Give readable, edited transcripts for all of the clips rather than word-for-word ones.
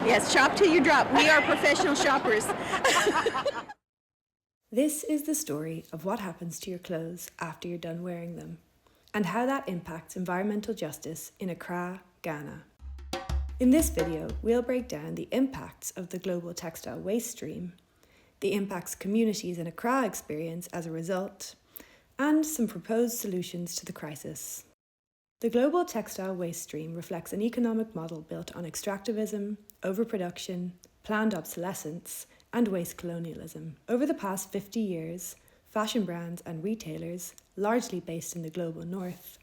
Yes, shop till you drop. We are professional shoppers. This is the story of what happens to your clothes after you're done wearing them, and how that impacts environmental justice in Accra, Ghana. In this video, we'll break down the impacts of the global textile waste stream, the impacts communities in Accra experience as a result, and some proposed solutions to the crisis. The global textile waste stream reflects an economic model built on extractivism, overproduction, planned obsolescence, and waste colonialism. Over the past 50 years, fashion brands and retailers, largely based in the global north,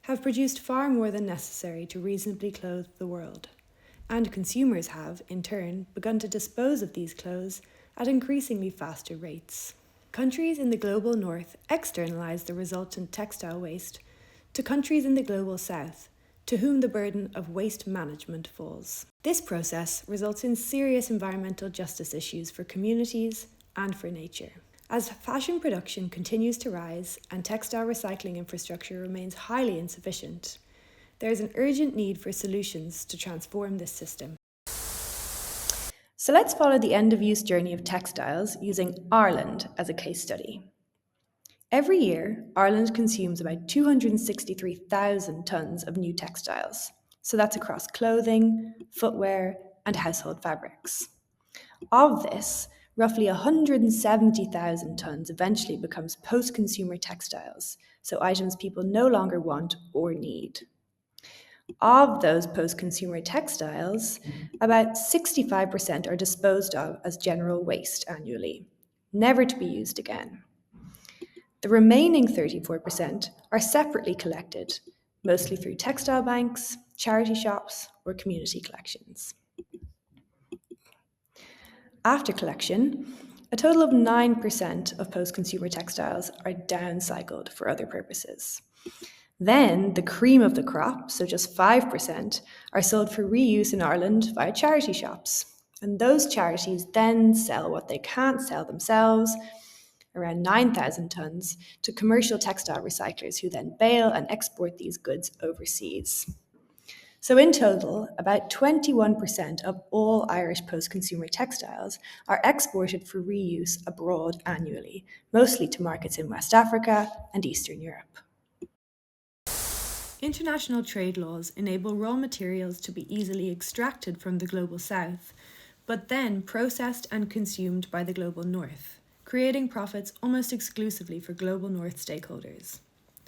have produced far more than necessary to reasonably clothe the world, and consumers have, in turn, begun to dispose of these clothes at increasingly faster rates. Countries in the global north externalize the resultant textile waste to countries in the global south, to whom the burden of waste management falls. This process results in serious environmental justice issues for communities and for nature. As fashion production continues to rise and textile recycling infrastructure remains highly insufficient, there is an urgent need for solutions to transform this system. So let's follow the end-of-use journey of textiles using Ireland as a case study. Every year, Ireland consumes about 263,000 tonnes of new textiles. So that's across clothing, footwear, and household fabrics. Of this, roughly 170,000 tonnes eventually becomes post-consumer textiles, so items people no longer want or need. Of those post-consumer textiles, about 65% are disposed of as general waste annually, never to be used again. The remaining 34% are separately collected, mostly through textile banks, charity shops, or community collections. After collection, a total of 9% of post-consumer textiles are downcycled for other purposes. Then, the cream of the crop, so just 5%, are sold for reuse in Ireland via charity shops. And those charities then sell what they can't sell themselves, around 9,000 tonnes, to commercial textile recyclers who then bale and export these goods overseas. So in total, about 21% of all Irish post-consumer textiles are exported for reuse abroad annually, mostly to markets in West Africa and Eastern Europe. International trade laws enable raw materials to be easily extracted from the global south, but then processed and consumed by the global north, creating profits almost exclusively for global north stakeholders.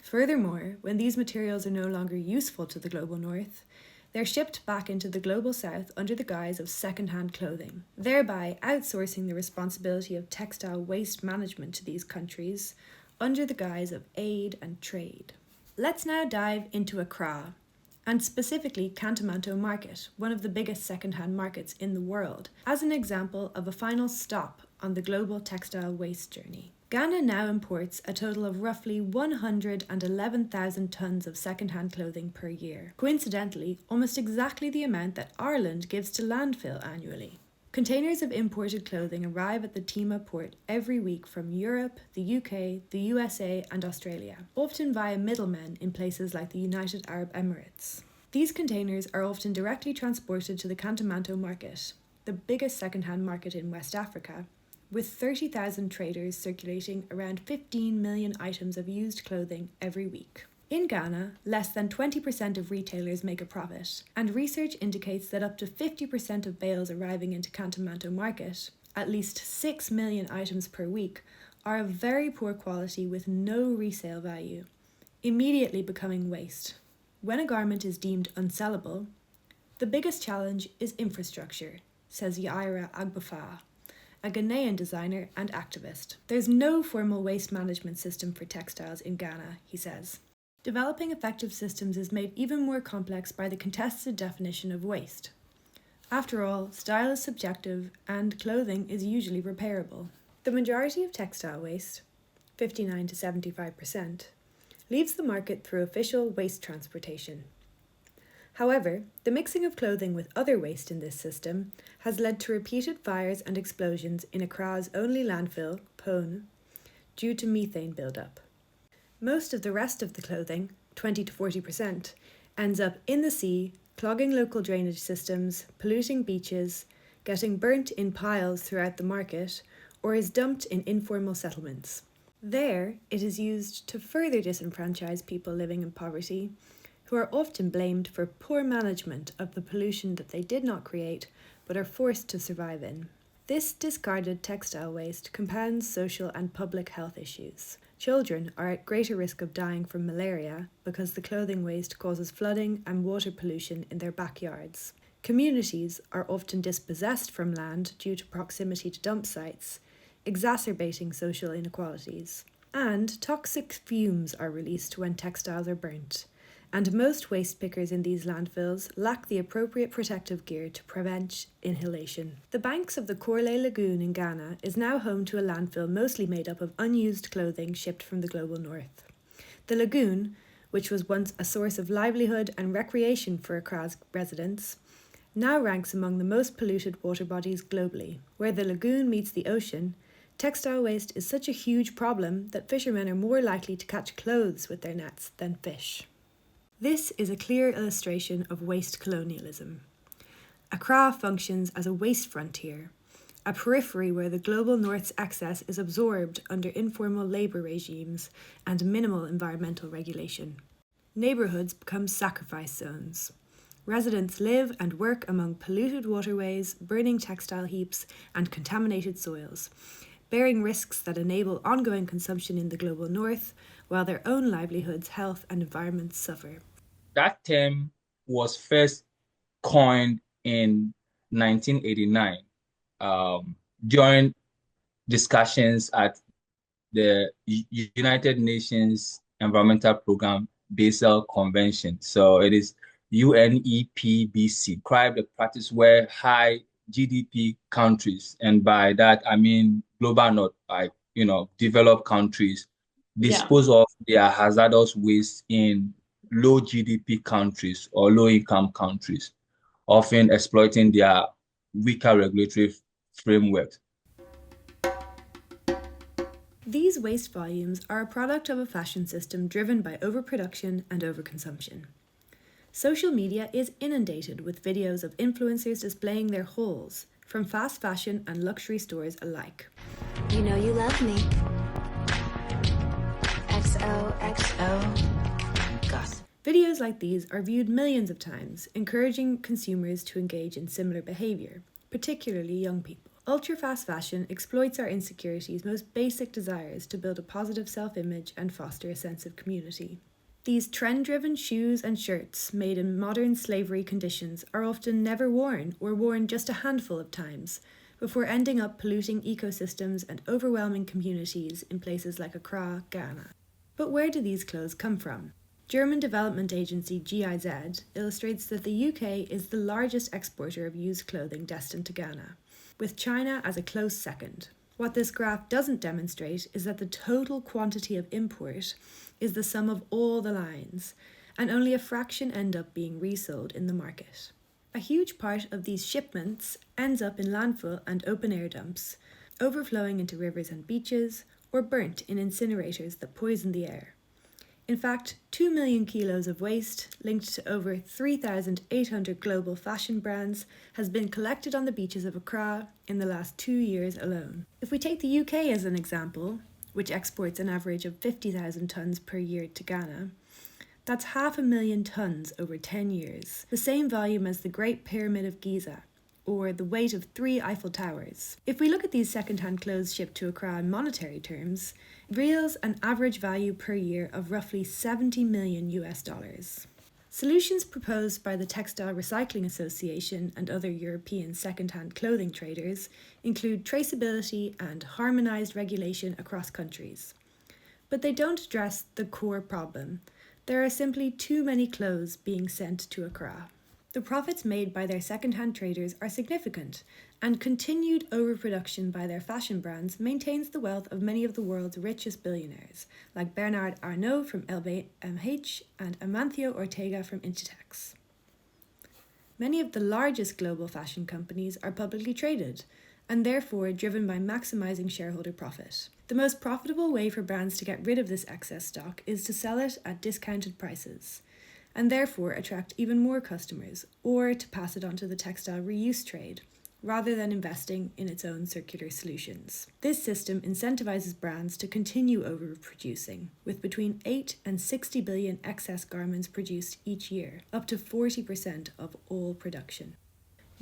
Furthermore, when these materials are no longer useful to the global north, they're shipped back into the global south under the guise of second-hand clothing, thereby outsourcing the responsibility of textile waste management to these countries under the guise of aid and trade. Let's now dive into Accra, and specifically Kantamanto Market, one of the biggest second-hand markets in the world, as an example of a final stop on the global textile waste journey. Ghana now imports a total of roughly 111,000 tonnes of second-hand clothing per year, coincidentally almost exactly the amount that Ireland gives to landfill annually. Containers of imported clothing arrive at the Tema port every week from Europe, the UK, the USA and Australia, often via middlemen in places like the United Arab Emirates. These containers are often directly transported to the Kantamanto market, the biggest second-hand market in West Africa, with 30,000 traders circulating around 15 million items of used clothing every week. In Ghana, less than 20% of retailers make a profit, and research indicates that up to 50% of bales arriving into Kantamanto Market, at least 6 million items per week, are of very poor quality with no resale value, immediately becoming waste. When a garment is deemed unsellable, the biggest challenge is infrastructure, says Yaira Agbafa, a Ghanaian designer and activist. There's no formal waste management system for textiles in Ghana, he says. Developing effective systems is made even more complex by the contested definition of waste. After all, style is subjective and clothing is usually repairable. The majority of textile waste, 59 to 75%, leaves the market through official waste transportation. However, the mixing of clothing with other waste in this system has led to repeated fires and explosions in Accra's only landfill, Pone, due to methane buildup. Most of the rest of the clothing, 20 to 40%, ends up in the sea clogging local drainage systems, polluting beaches, getting burnt in piles throughout the market, or is dumped in informal settlements. There, it is used to further disenfranchise people living in poverty, who are often blamed for poor management of the pollution that they did not create but are forced to survive in. This discarded textile waste compounds social and public health issues. Children are at greater risk of dying from malaria because the clothing waste causes flooding and water pollution in their backyards. Communities are often dispossessed from land due to proximity to dump sites, exacerbating social inequalities. And toxic fumes are released when textiles are burnt, and most waste pickers in these landfills lack the appropriate protective gear to prevent inhalation. The banks of the Korle Lagoon in Ghana is now home to a landfill mostly made up of unused clothing shipped from the global north. The lagoon, which was once a source of livelihood and recreation for Accra's residents, now ranks among the most polluted water bodies globally. Where the lagoon meets the ocean, textile waste is such a huge problem that fishermen are more likely to catch clothes with their nets than fish. This is a clear illustration of waste colonialism. Accra functions as a waste frontier, a periphery where the global north's excess is absorbed under informal labour regimes and minimal environmental regulation. Neighbourhoods become sacrifice zones. Residents live and work among polluted waterways, burning textile heaps, and contaminated soils, bearing risks that enable ongoing consumption in the global north, while their own livelihoods, health, and environments suffer. That term was first coined in 1989 during discussions at the United Nations Environmental Program Basel Convention. So it is UNEPBC, describe the practice where high GDP countries, and by that I mean global north, like developed countries, dispose of their hazardous waste in low GDP countries or low-income countries, often exploiting their weaker regulatory frameworks. These waste volumes are a product of a fashion system driven by overproduction and overconsumption. Social media is inundated with videos of influencers displaying their hauls, from fast fashion and luxury stores alike. You know you love me. XOXO. Gossip. Videos like these are viewed millions of times, encouraging consumers to engage in similar behaviour, particularly young people. Ultra-fast fashion exploits our insecurities' most basic desires to build a positive self-image and foster a sense of community. These trend-driven shoes and shirts made in modern slavery conditions are often never worn or worn just a handful of times, before ending up polluting ecosystems and overwhelming communities in places like Accra, Ghana. But where do these clothes come from? German development agency GIZ illustrates that the UK is the largest exporter of used clothing destined to Ghana, with China as a close second. What this graph doesn't demonstrate is that the total quantity of import is the sum of all the lines, and only a fraction end up being resold in the market. A huge part of these shipments ends up in landfill and open-air dumps, overflowing into rivers and beaches, or burnt in incinerators that poison the air. In fact, 2 million kilos of waste, linked to over 3,800 global fashion brands, has been collected on the beaches of Accra in the last 2 years alone. If we take the UK as an example, which exports an average of 50,000 tonnes per year to Ghana, that's 500,000 tonnes over 10 years, the same volume as the Great Pyramid of Giza, or the weight of 3 Eiffel Towers. If we look at these second-hand clothes shipped to Accra in monetary terms, it reveals an average value per year of roughly $70 million. Solutions proposed by the Textile Recycling Association and other European second-hand clothing traders include traceability and harmonised regulation across countries. But they don't address the core problem. There are simply too many clothes being sent to Accra. The profits made by their second-hand traders are significant, and continued overproduction by their fashion brands maintains the wealth of many of the world's richest billionaires, like Bernard Arnault from LVMH and Amancio Ortega from Inditex. Many of the largest global fashion companies are publicly traded, and therefore driven by maximising shareholder profit. The most profitable way for brands to get rid of this excess stock is to sell it at discounted prices. and therefore attract even more customers, or to pass it on to the textile reuse trade, rather than investing in its own circular solutions. This system incentivizes brands to continue overproducing, with between 8 and 60 billion excess garments produced each year, up to 40% of all production.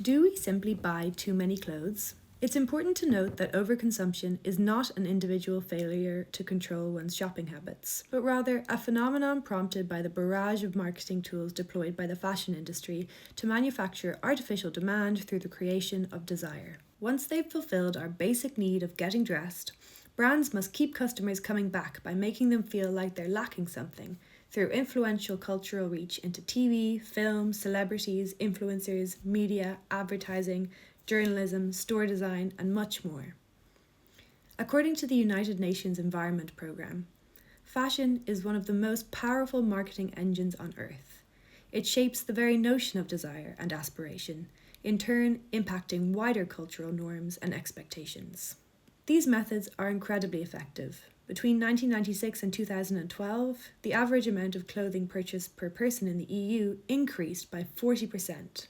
Do we simply buy too many clothes? It's important to note that overconsumption is not an individual failure to control one's shopping habits, but rather a phenomenon prompted by the barrage of marketing tools deployed by the fashion industry to manufacture artificial demand through the creation of desire. Once they've fulfilled our basic need of getting dressed, brands must keep customers coming back by making them feel like they're lacking something, through influential cultural reach into TV, film, celebrities, influencers, media, advertising, journalism, store design, and much more. According to the United Nations Environment Programme, fashion is one of the most powerful marketing engines on earth. It shapes the very notion of desire and aspiration, in turn impacting wider cultural norms and expectations. These methods are incredibly effective. Between 1996 and 2012, the average amount of clothing purchased per person in the EU increased by 40%.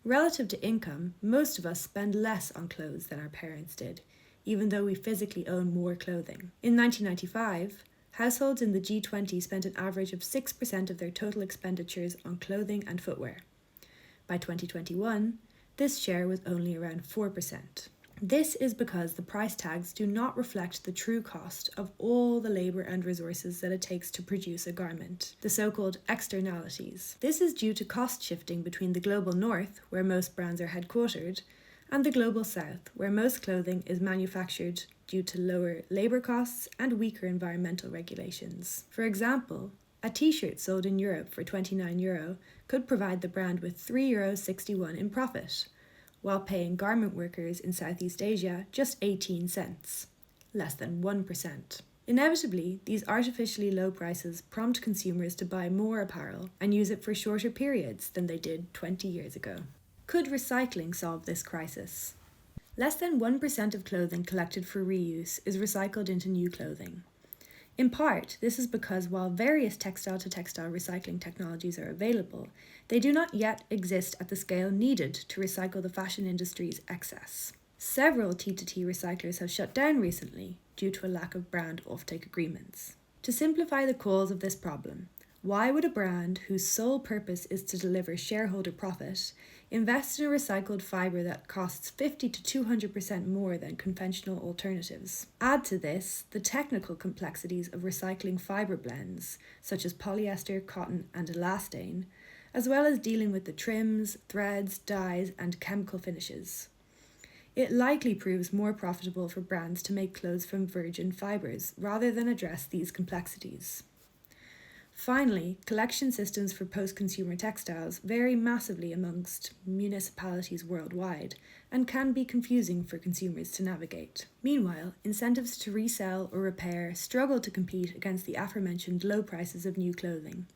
Relative to income, most of us spend less on clothes than our parents did, even though we physically own more clothing. In 1995, households in the G20 spent an average of 6% of their total expenditures on clothing and footwear. By 2021, this share was only around 4%. This is because the price tags do not reflect the true cost of all the labour and resources that it takes to produce a garment, the so-called externalities. This is due to cost shifting between the global north, where most brands are headquartered, and the global south, where most clothing is manufactured due to lower labour costs and weaker environmental regulations. For example, a t-shirt sold in Europe for €29 could provide the brand with €3.61 in profit, while paying garment workers in Southeast Asia just 18 cents, less than 1%. Inevitably, these artificially low prices prompt consumers to buy more apparel and use it for shorter periods than they did 20 years ago. Could recycling solve this crisis? Less than 1% of clothing collected for reuse is recycled into new clothing. In part, this is because while various textile-to-textile recycling technologies are available, they do not yet exist at the scale needed to recycle the fashion industry's excess. Several T2T recyclers have shut down recently due to a lack of brand offtake agreements. To simplify the cause of this problem, why would a brand whose sole purpose is to deliver shareholder profit invest in a recycled fibre that costs 50 to 200% more than conventional alternatives? Add to this the technical complexities of recycling fibre blends, such as polyester, cotton, and elastane, as well as dealing with the trims, threads, dyes, and chemical finishes. It likely proves more profitable for brands to make clothes from virgin fibres rather than address these complexities. Finally, collection systems for post-consumer textiles vary massively amongst municipalities worldwide and can be confusing for consumers to navigate. Meanwhile, incentives to resell or repair struggle to compete against the aforementioned low prices of new clothing.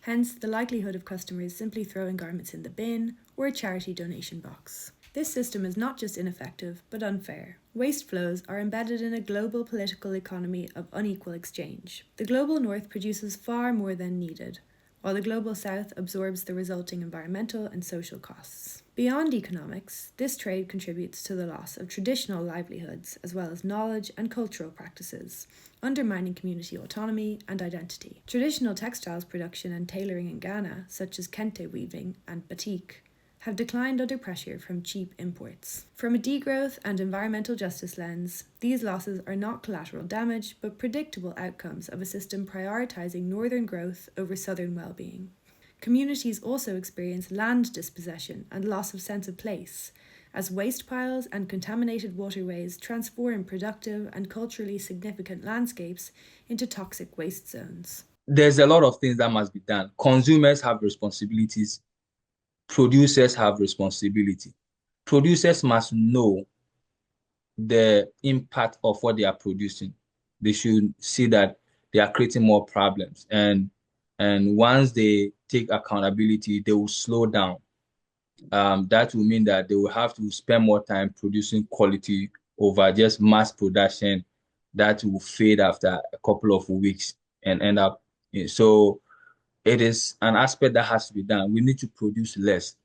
Hence, the likelihood of customers simply throwing garments in the bin or a charity donation box. This system is not just ineffective, but unfair. Waste flows are embedded in a global political economy of unequal exchange. The global north produces far more than needed, while the global south absorbs the resulting environmental and social costs. Beyond economics, this trade contributes to the loss of traditional livelihoods, as well as knowledge and cultural practices, undermining community autonomy and identity. Traditional textiles production and tailoring in Ghana, such as kente weaving and batik, have declined under pressure from cheap imports. From a degrowth and environmental justice lens, these losses are not collateral damage, but predictable outcomes of a system prioritizing northern growth over southern well-being. Communities also experience land dispossession and loss of sense of place, as waste piles and contaminated waterways transform productive and culturally significant landscapes into toxic waste zones. There's a lot of things that must be done. Consumers have responsibilities. Producers have responsibility. Producers must know the impact of what they are producing. They should see that they are creating more problems. And once they take accountability, they will slow down. That will mean that they will have to spend more time producing quality over just mass production that will fade after a couple of weeks and end up. So it is an aspect that has to be done. We need to produce less.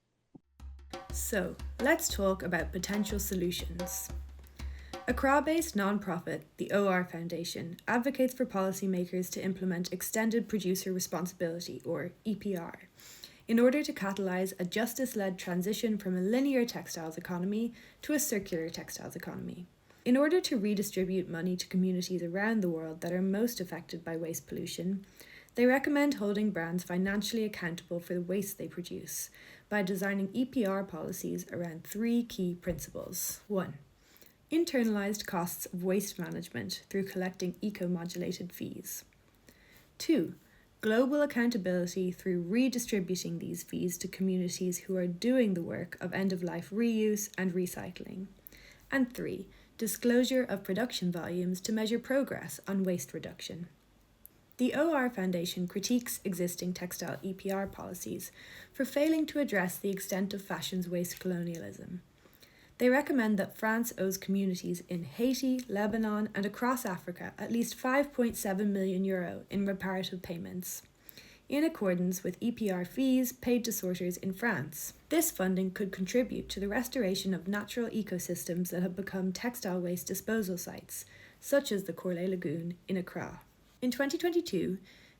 So, let's talk about potential solutions. Accra-based non-profit, the OR Foundation, advocates for policymakers to implement Extended Producer Responsibility, or EPR, in order to catalyse a justice-led transition from a linear textiles economy to a circular textiles economy. In order to redistribute money to communities around the world that are most affected by waste pollution, they recommend holding brands financially accountable for the waste they produce by designing EPR policies around 3 key principles. 1. Internalised costs of waste management through collecting eco-modulated fees. 2. Global accountability through redistributing these fees to communities who are doing the work of end-of-life reuse and recycling. And 3. Disclosure of production volumes to measure progress on waste reduction. The OR Foundation critiques existing textile EPR policies for failing to address the extent of fashion's waste colonialism. They recommend that France owes communities in Haiti, Lebanon, and across Africa at least €5.7 million in reparative payments, in accordance with EPR fees paid to sorters in France. This funding could contribute to the restoration of natural ecosystems that have become textile waste disposal sites, such as the Corlay Lagoon in Accra. In 2022,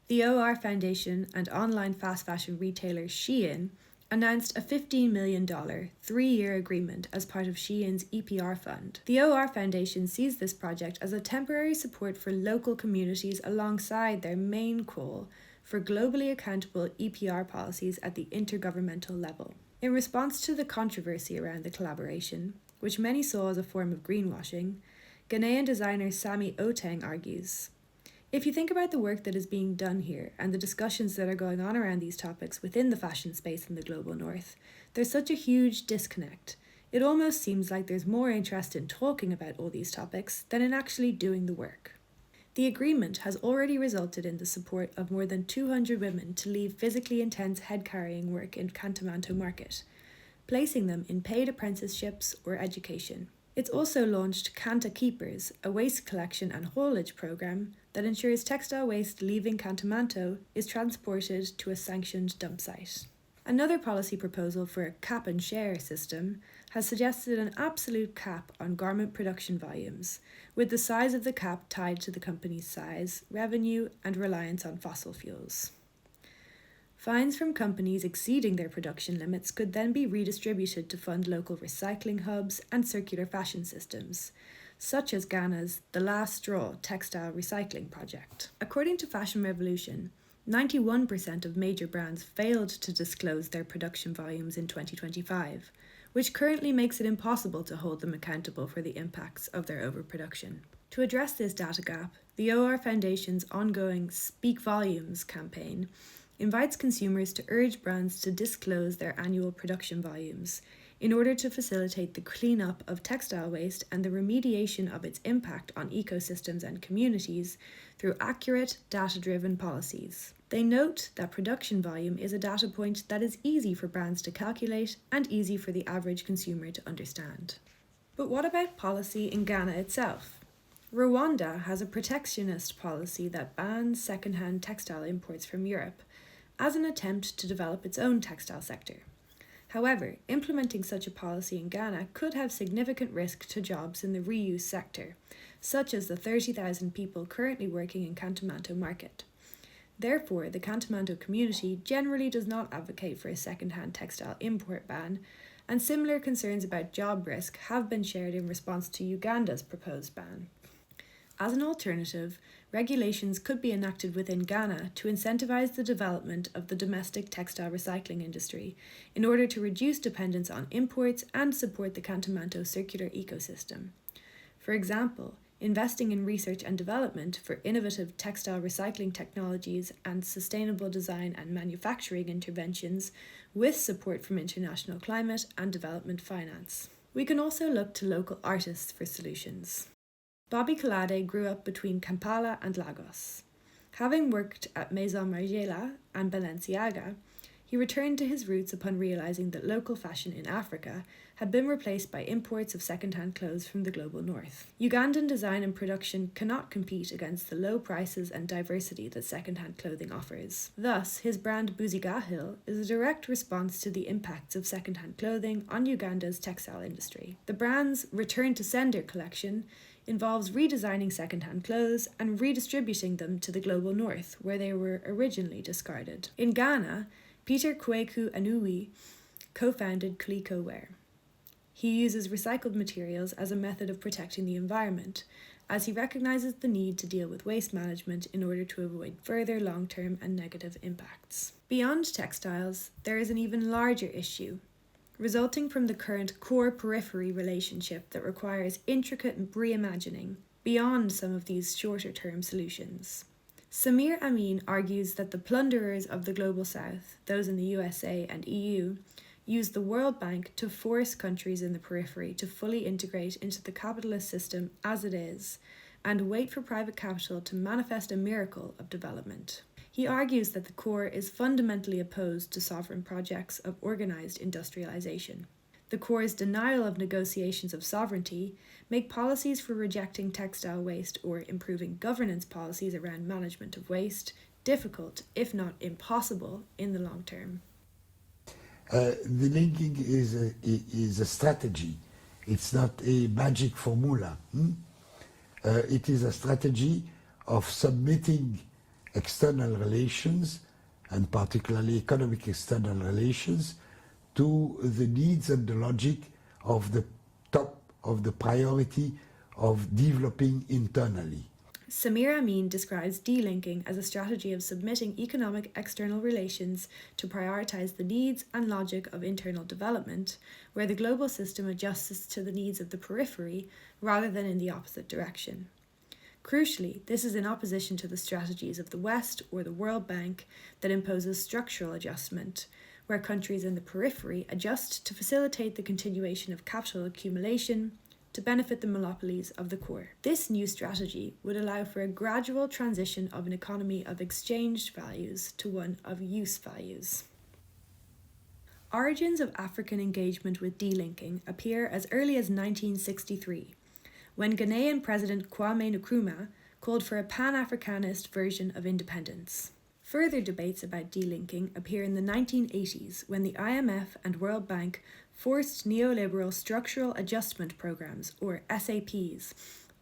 the OR Foundation and online fast fashion retailer Shein announced a $15 million 3-year agreement as part of Shein's EPR fund. The OR Foundation sees this project as a temporary support for local communities alongside their main call for globally accountable EPR policies at the intergovernmental level. In response to the controversy around the collaboration, which many saw as a form of greenwashing, Ghanaian designer Sami Oteng argues, "If you think about the work that is being done here and the discussions that are going on around these topics within the fashion space in the global north, there's such a huge disconnect. It almost seems like there's more interest in talking about all these topics than in actually doing the work." The agreement has already resulted in the support of more than 200 women to leave physically intense head-carrying work in Cantonmanto market, placing them in paid apprenticeships or education. It's also launched Canta Keepers, a waste collection and haulage program that ensures textile waste leaving Cantonmanto is transported to a sanctioned dump site. Another policy proposal for a cap and share system has suggested an absolute cap on garment production volumes, with the size of the cap tied to the company's size, revenue, and reliance on fossil fuels. Fines from companies exceeding their production limits could then be redistributed to fund local recycling hubs and circular fashion systems, such as Ghana's The Last Straw Textile Recycling Project. According to Fashion Revolution, 91% of major brands failed to disclose their production volumes in 2025, which currently makes it impossible to hold them accountable for the impacts of their overproduction. To address this data gap, the OR Foundation's ongoing Speak Volumes campaign invites consumers to urge brands to disclose their annual production volumes in order to facilitate the cleanup of textile waste and the remediation of its impact on ecosystems and communities through accurate, data-driven policies. They note that production volume is a data point that is easy for brands to calculate and easy for the average consumer to understand. But what about policy in Ghana itself? Rwanda has a protectionist policy that bans second-hand textile imports from Europe as an attempt to develop its own textile sector. However, implementing such a policy in Ghana could have significant risk to jobs in the reuse sector, such as the 30,000 people currently working in Cantonmanto market. Therefore, the Cantonmanto community generally does not advocate for a second-hand textile import ban, and similar concerns about job risk have been shared in response to Uganda's proposed ban. As an alternative, regulations could be enacted within Ghana to incentivize the development of the domestic textile recycling industry in order to reduce dependence on imports and support the Cantonmanto circular ecosystem. For example, investing in research and development for innovative textile recycling technologies and sustainable design and manufacturing interventions with support from international climate and development finance. We can also look to local artists for solutions. Bobby Collade grew up between Kampala and Lagos. Having worked at Maison Mariele and Balenciaga, He returned to his roots upon realizing that local fashion in Africa had been replaced by imports of second-hand clothes from the global north. Ugandan design and production cannot compete against the low prices and diversity that second-hand clothing offers. Thus, his brand Buzigahil is a direct response to the impacts of second-hand clothing on Uganda's textile industry. The brand's Return to Sender collection involves redesigning second-hand clothes and redistributing them to the global north, where they were originally discarded. In Ghana, Peter Kweku Anui co-founded Kuliko Wear. He uses recycled materials as a method of protecting the environment, as he recognizes the need to deal with waste management in order to avoid further long-term and negative impacts. Beyond textiles, there is an even larger issue, resulting from the current core-periphery relationship that requires intricate reimagining beyond some of these shorter-term solutions. Samir Amin argues that the plunderers of the Global South, those in the USA and EU, use the World Bank to force countries in the periphery to fully integrate into the capitalist system as it is, and wait for private capital to manifest a miracle of development. He argues that the core is fundamentally opposed to sovereign projects of organised industrialisation. The core's denial of negotiations of sovereignty make policies for rejecting textile waste or improving governance policies around management of waste difficult, if not impossible, in the long term. The linking is a strategy. It's not a magic formula. It is a strategy of submitting external relations, and particularly economic external relations, to the needs and the logic of the top of the priority of developing internally. Samir Amin describes delinking as a strategy of submitting economic external relations to prioritize the needs and logic of internal development, where the global system adjusts to the needs of the periphery rather than in the opposite direction. Crucially, this is in opposition to the strategies of the West or the World Bank that imposes structural adjustment, where countries in the periphery adjust to facilitate the continuation of capital accumulation to benefit the monopolies of the core. This new strategy would allow for a gradual transition of an economy of exchanged values to one of use values. Origins of African engagement with delinking appear as early as 1963, when Ghanaian President Kwame Nkrumah called for a Pan-Africanist version of independence. Further debates about delinking appear in the 1980s, when the IMF and World Bank forced neoliberal structural adjustment programs, or SAPs,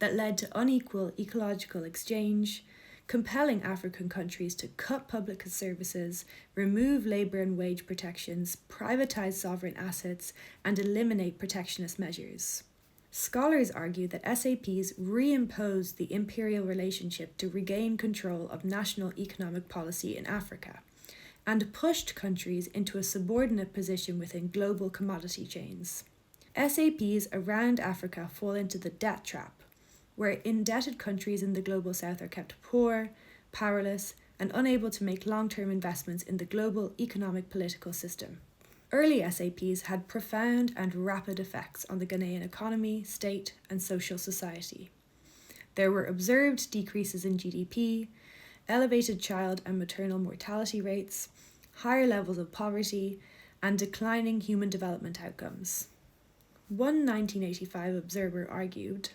that led to unequal ecological exchange, compelling African countries to cut public services, remove labour and wage protections, privatise sovereign assets, and eliminate protectionist measures. Scholars argue that SAPs reimposed the imperial relationship to regain control of national economic policy in Africa, and pushed countries into a subordinate position within global commodity chains. SAPs around Africa fall into the debt trap, where indebted countries in the global south are kept poor, powerless, and unable to make long-term investments in the global economic political system. Early SAPs had profound and rapid effects on the Ghanaian economy, state, and social society. There were observed decreases in GDP, elevated child and maternal mortality rates, higher levels of poverty, and declining human development outcomes. One 1985 observer argued,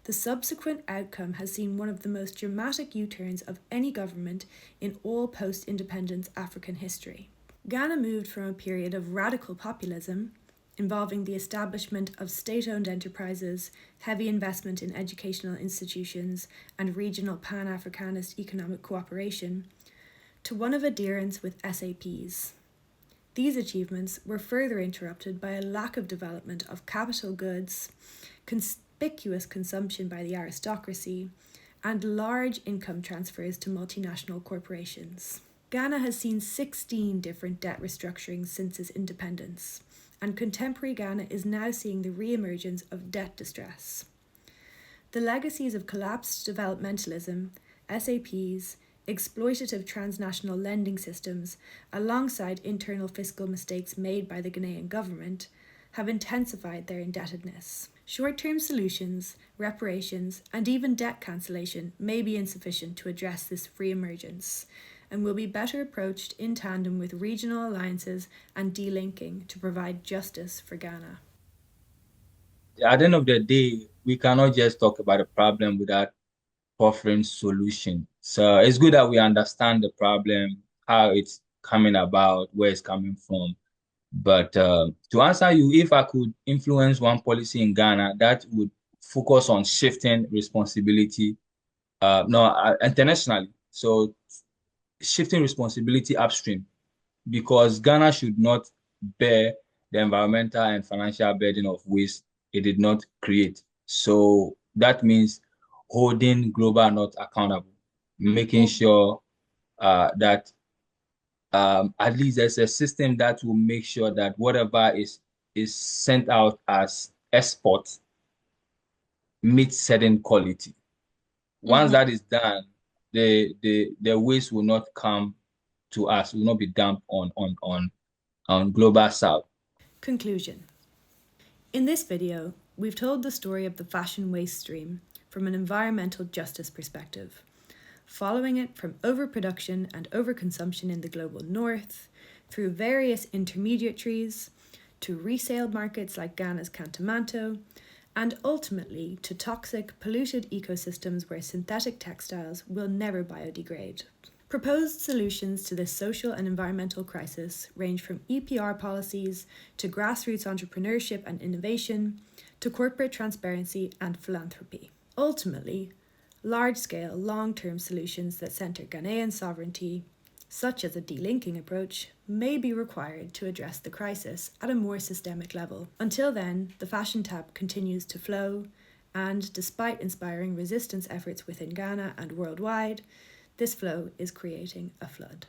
"The subsequent outcome has seen one of the most dramatic U-turns of any government in all post-independence African history." Ghana moved from a period of radical populism, involving the establishment of state-owned enterprises, heavy investment in educational institutions, and regional Pan-Africanist economic cooperation, to one of adherence with SAPs. These achievements were further interrupted by a lack of development of capital goods, conspicuous consumption by the aristocracy, and large income transfers to multinational corporations. Ghana has seen 16 different debt restructurings since its independence, and contemporary Ghana is now seeing the re-emergence of debt distress. The legacies of collapsed developmentalism, SAPs, exploitative transnational lending systems, alongside internal fiscal mistakes made by the Ghanaian government, have intensified their indebtedness. Short-term solutions, reparations, and even debt cancellation may be insufficient to address this re-emergence, and will be better approached in tandem with regional alliances and delinking to provide justice for Ghana. At the end of the day, we cannot just talk about a problem without offering solution. So it's good that we understand the problem, how it's coming about, where it's coming from. But to answer you, if I could influence one policy in Ghana, that would focus on shifting responsibility internationally. So shifting responsibility upstream, because Ghana should not bear the environmental and financial burden of waste it did not create. So that means holding global north accountable, making sure that at least there's a system that will make sure that whatever is sent out as export meets certain quality. Once that is done, the waste will not come to us, will not be dumped on global south. Conclusion. In this video, we've told the story of the fashion waste stream from an environmental justice perspective, following it from overproduction and overconsumption in the global north, through various intermediaries, to resale markets like Ghana's Kantamanto, and ultimately to toxic, polluted ecosystems where synthetic textiles will never biodegrade. Proposed solutions to this social and environmental crisis range from EPR policies to grassroots entrepreneurship and innovation to corporate transparency and philanthropy. Ultimately, large-scale, long-term solutions that centre Ghanaian sovereignty, such as a delinking approach, may be required to address the crisis at a more systemic level. Until then, the fashion tap continues to flow, and despite inspiring resistance efforts within Ghana and worldwide, this flow is creating a flood.